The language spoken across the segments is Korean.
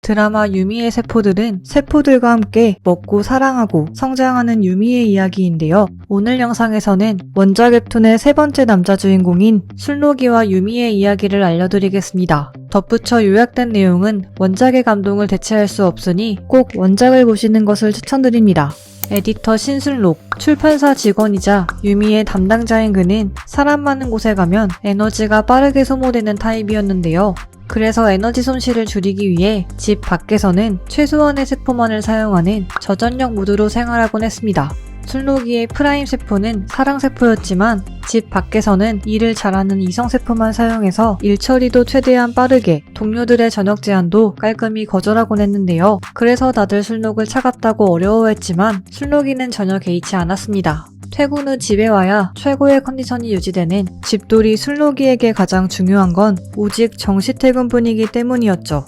드라마 유미의 세포들은 세포들과 함께 먹고 사랑하고 성장하는 유미의 이야기인데요. 오늘 영상에서는 원작 웹툰의 세 번째 남자 주인공인 술록이와 유미의 이야기를 알려드리겠습니다. 덧붙여 요약된 내용은 원작의 감동을 대체할 수 없으니 꼭 원작을 보시는 것을 추천드립니다. 에디터 신술록, 출판사 직원이자 유미의 담당자인 그는 사람 많은 곳에 가면 에너지가 빠르게 소모되는 타입이었는데요. 그래서 에너지 손실을 줄이기 위해 집 밖에서는 최소한의 세포만을 사용하는 저전력 모드로 생활하곤 했습니다. 술록이의 프라임 세포는 사랑세포였지만 집 밖에서는 일을 잘하는 이성세포만 사용해서 일 처리도 최대한 빠르게, 동료들의 저녁 제한도 깔끔히 거절하곤 했는데요. 그래서 다들 술록을 차갑다고 어려워했지만 술록이는 전혀 개의치 않았습니다. 퇴근 후 집에 와야 최고의 컨디션이 유지되는 집돌이 술록이에게 가장 중요한 건 오직 정시퇴근뿐이기 때문이었죠.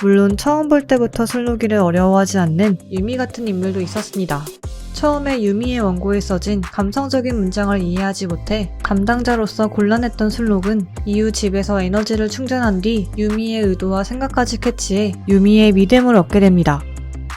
물론 처음 볼 때부터 술록이를 어려워하지 않는 유미 같은 인물도 있었습니다. 처음에 유미의 원고에 써진 감성적인 문장을 이해하지 못해 담당자로서 곤란했던 술록은 이후 집에서 에너지를 충전한 뒤 유미의 의도와 생각까지 캐치해 유미의 믿음을 얻게 됩니다.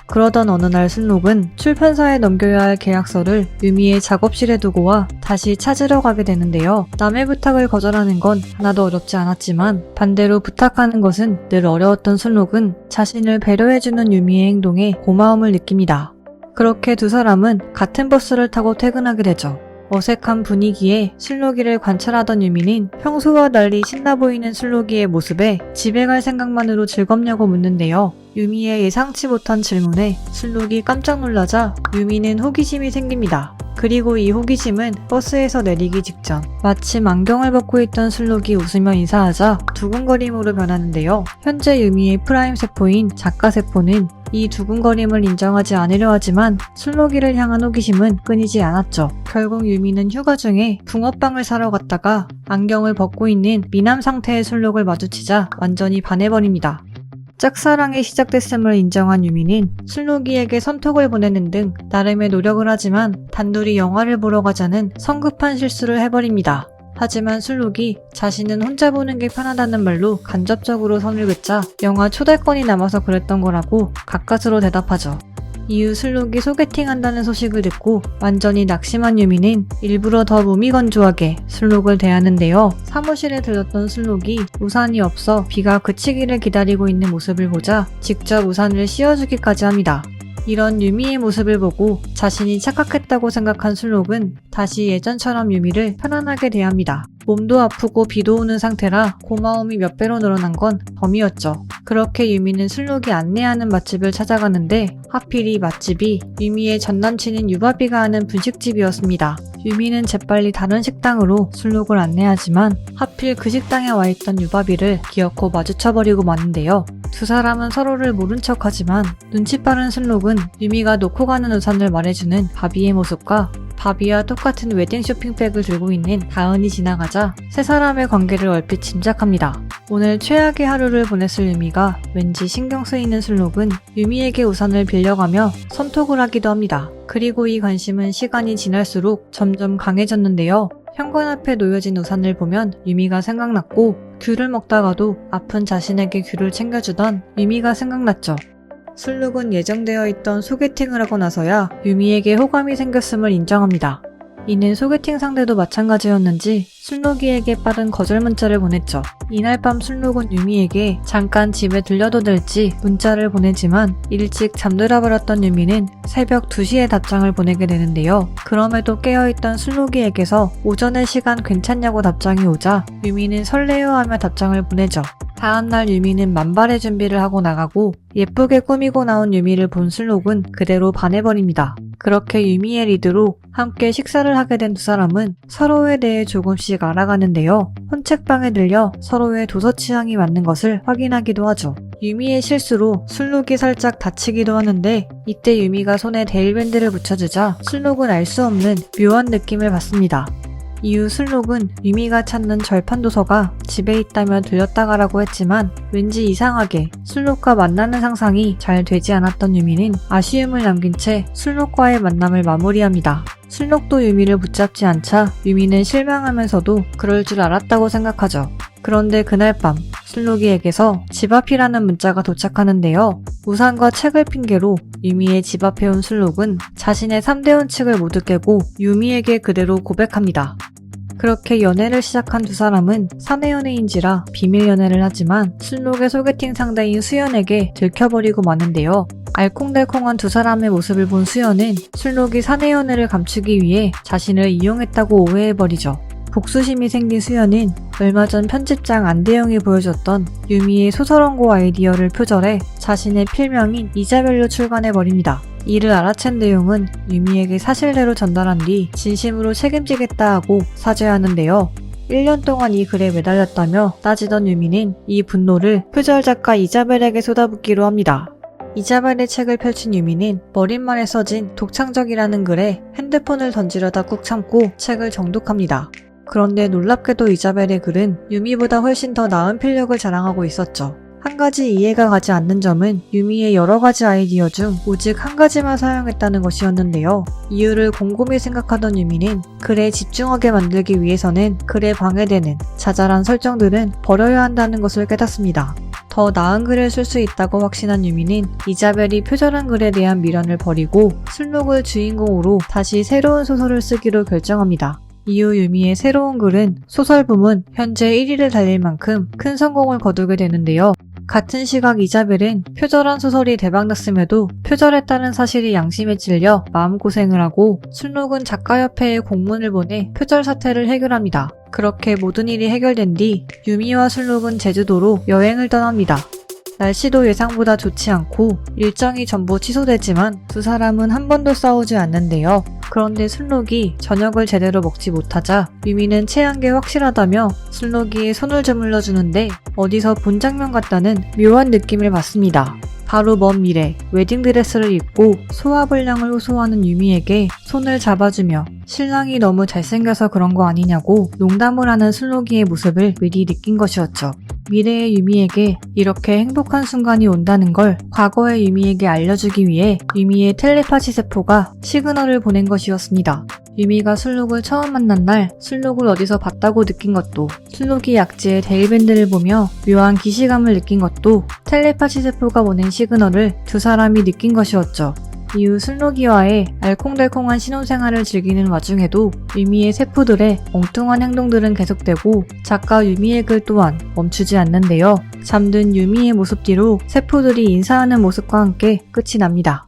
그러던 어느 날 술록은 출판사에 넘겨야 할 계약서를 유미의 작업실에 두고 와 다시 찾으러 가게 되는데요. 남의 부탁을 거절하는 건 하나도 어렵지 않았지만 반대로 부탁하는 것은 늘 어려웠던 술록은 자신을 배려해주는 유미의 행동에 고마움을 느낍니다. 그렇게 두 사람은 같은 버스를 타고 퇴근하게 되죠. 어색한 분위기에 술록이를 관찰하던 유미는 평소와 달리 신나 보이는 술록이의 모습에 집에 갈 생각만으로 즐겁냐고 묻는데요. 유미의 예상치 못한 질문에 술록이 깜짝 놀라자 유미는 호기심이 생깁니다. 그리고 이 호기심은 버스에서 내리기 직전 마침 안경을 벗고 있던 술록이 웃으며 인사하자 두근거림으로 변하는데요. 현재 유미의 프라임 세포인 작가세포는 이 두근거림을 인정하지 않으려 하지만 술록이를 향한 호기심은 끊이지 않았죠. 결국 유미는 휴가 중에 붕어빵을 사러 갔다가 안경을 벗고 있는 미남 상태의 술록을 마주치자 완전히 반해버립니다. 짝사랑이 시작됐음을 인정한 유미는 술록이에게 선톡을 보내는 등 나름의 노력을 하지만 단둘이 영화를 보러 가자는 성급한 실수를 해버립니다. 하지만 술록이 자신은 혼자 보는 게 편하다는 말로 간접적으로 선을 긋자 영화 초대권이 남아서 그랬던 거라고 가까스로 대답하죠. 이후 술록이 소개팅한다는 소식을 듣고 완전히 낙심한 유미는 일부러 더 무미건조하게 술록을 대하는데요. 사무실에 들렀던 술록이 우산이 없어 비가 그치기를 기다리고 있는 모습을 보자 직접 우산을 씌워주기까지 합니다. 이런 유미의 모습을 보고 자신이 착각했다고 생각한 술록은 다시 예전처럼 유미를 편안하게 대합니다. 몸도 아프고 비도 오는 상태라 고마움이 몇 배로 늘어난 건 덤이었죠. 그렇게 유미는 술록이 안내하는 맛집을 찾아가는데 하필 이 맛집이 유미의 전남친인 유바비가 하는 분식집이었습니다. 유미는 재빨리 다른 식당으로 술록을 안내하지만 하필 그 식당에 와있던 유바비를 기어코 마주쳐버리고 마는데요. 두 사람은 서로를 모른 척하지만 눈치 빠른 술록은 유미가 놓고 가는 우산을 말해주는 바비의 모습과 바비와 똑같은 웨딩 쇼핑백을 들고 있는 다은이 지나가자 세 사람의 관계를 얼핏 짐작합니다. 오늘 최악의 하루를 보냈을 유미가 왠지 신경 쓰이는 술록은 유미에게 우산을 빌려가며 선톡을 하기도 합니다. 그리고 이 관심은 시간이 지날수록 점점 강해졌는데요. 현관 앞에 놓여진 우산을 보면 유미가 생각났고 귤을 먹다가도 아픈 자신에게 귤을 챙겨주던 유미가 생각났죠. 술록은 예정되어 있던 소개팅을 하고 나서야 유미에게 호감이 생겼음을 인정합니다. 이는 소개팅 상대도 마찬가지였는지 술록이에게 빠른 거절 문자를 보냈죠. 이날 밤 술록은 유미에게 잠깐 집에 들려도 될지 문자를 보내지만 일찍 잠들어 버렸던 유미는 새벽 2시에 답장을 보내게 되는데요. 그럼에도 깨어있던 술록이에게서 오전의 시간 괜찮냐고 답장이 오자 유미는 설레어하며 답장을 보내죠. 다음날 유미는 만발의 준비를 하고 나가고 예쁘게 꾸미고 나온 유미를 본 술록은 그대로 반해버립니다. 그렇게 유미의 리드로 함께 식사를 하게 된 두 사람은 서로에 대해 조금씩 알아가는데요. 혼책방에 들려 서로의 도서 취향이 맞는 것을 확인하기도 하죠. 유미의 실수로 술록이 살짝 다치기도 하는데 이때 유미가 손에 데일밴드를 붙여주자 술록은 알 수 없는 묘한 느낌을 받습니다. 이후 술록은 유미가 찾는 절판 도서가 집에 있다며 들렸다 가라고 했지만 왠지 이상하게 술록과 만나는 상상이 잘 되지 않았던 유미는 아쉬움을 남긴 채 술록과의 만남을 마무리합니다. 술록도 유미를 붙잡지 않자 유미는 실망하면서도 그럴 줄 알았다고 생각하죠. 그런데 그날 밤 순록이에게서 집 앞이라는 문자가 도착하는데요. 우산과 책을 핑계로 유미의 집 앞에 온 순록은 자신의 3대 원칙을 모두 깨고 유미에게 그대로 고백합니다. 그렇게 연애를 시작한 두 사람은 사내 연애인지라 비밀 연애를 하지만 순록의 소개팅 상대인 수연에게 들켜버리고 마는데요. 알콩달콩한 두 사람의 모습을 본 수연은 순록이 사내 연애를 감추기 위해 자신을 이용했다고 오해해버리죠. 복수심이 생긴 수연은 얼마 전 편집장 안대영이 보여줬던 유미의 소설 원고 아이디어를 표절해 자신의 필명인 이자벨로 출간해버립니다. 이를 알아챈 내용은 유미에게 사실대로 전달한 뒤 진심으로 책임지겠다 하고 사죄하는데요. 1년 동안 이 글에 매달렸다며 따지던 유미는 이 분노를 표절 작가 이자벨에게 쏟아붓기로 합니다. 이자벨의 책을 펼친 유미는 머릿말에 써진 독창적이라는 글에 핸드폰을 던지려다 꾹 참고 책을 정독합니다. 그런데 놀랍게도 이자벨의 글은 유미보다 훨씬 더 나은 필력을 자랑하고 있었죠. 한 가지 이해가 가지 않는 점은 유미의 여러 가지 아이디어 중 오직 한 가지만 사용했다는 것이었는데요. 이유를 곰곰이 생각하던 유미는 글에 집중하게 만들기 위해서는 글에 방해되는 자잘한 설정들은 버려야 한다는 것을 깨닫습니다. 더 나은 글을 쓸 수 있다고 확신한 유미는 이자벨이 표절한 글에 대한 미련을 버리고 순록을 주인공으로 다시 새로운 소설을 쓰기로 결정합니다. 이후 유미의 새로운 글은 소설 부문 현재 1위를 달릴 만큼 큰 성공을 거두게 되는데요. 같은 시각 이자벨은 표절한 소설이 대박났음에도 표절했다는 사실이 양심에 찔려 마음고생을 하고 순록은 작가협회에 공문을 보내 표절 사태를 해결합니다. 그렇게 모든 일이 해결된 뒤 유미와 순록은 제주도로 여행을 떠납니다. 날씨도 예상보다 좋지 않고 일정이 전부 취소되지만 두 사람은 한 번도 싸우지 않는데요. 그런데 순록이 저녁을 제대로 먹지 못하자 유미는 체한 게 확실하다며 순록이의 손을 주물러 주는데 어디서 본 장면 같다는 묘한 느낌을 받습니다. 바로 먼 미래 웨딩드레스를 입고 소화불량을 호소하는 유미에게 손을 잡아주며 신랑이 너무 잘생겨서 그런 거 아니냐고 농담을 하는 순록이의 모습을 미리 느낀 것이었죠. 미래의 유미에게 이렇게 행복한 순간이 온다는 걸 과거의 유미에게 알려주기 위해 유미의 텔레파시 세포가 시그널을 보낸 것이었습니다. 유미가 순록을 처음 만난 날 순록을 어디서 봤다고 느낀 것도 순록이 약지의 데일밴드를 보며 묘한 기시감을 느낀 것도 텔레파시 세포가 보낸 시그널을 두 사람이 느낀 것이었죠. 이후 순록이와의 알콩달콩한 신혼생활을 즐기는 와중에도 유미의 세포들의 엉뚱한 행동들은 계속되고 작가 유미의 글 또한 멈추지 않는데요. 잠든 유미의 모습 뒤로 세포들이 인사하는 모습과 함께 끝이 납니다.